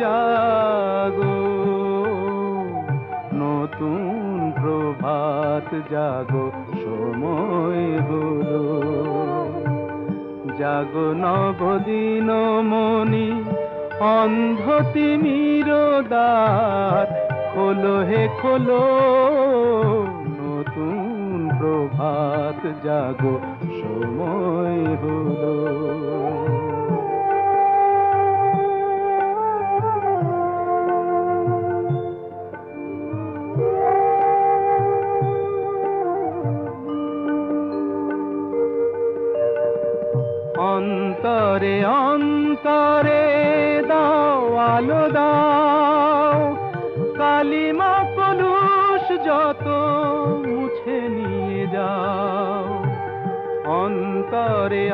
জাগো, নতুন প্রভাত জাগো, সময় হলো। জাগো নবদিন মনি, অন্ধ তিমির দ্বার খোলো হে খোলো, নতুন প্রভাত জাগো, সময় হলো। অন্তরে অন্তরে দাও আলো দাও, কালিমা কলুষ যত মুছে নিয়ে যাও। অন্তরে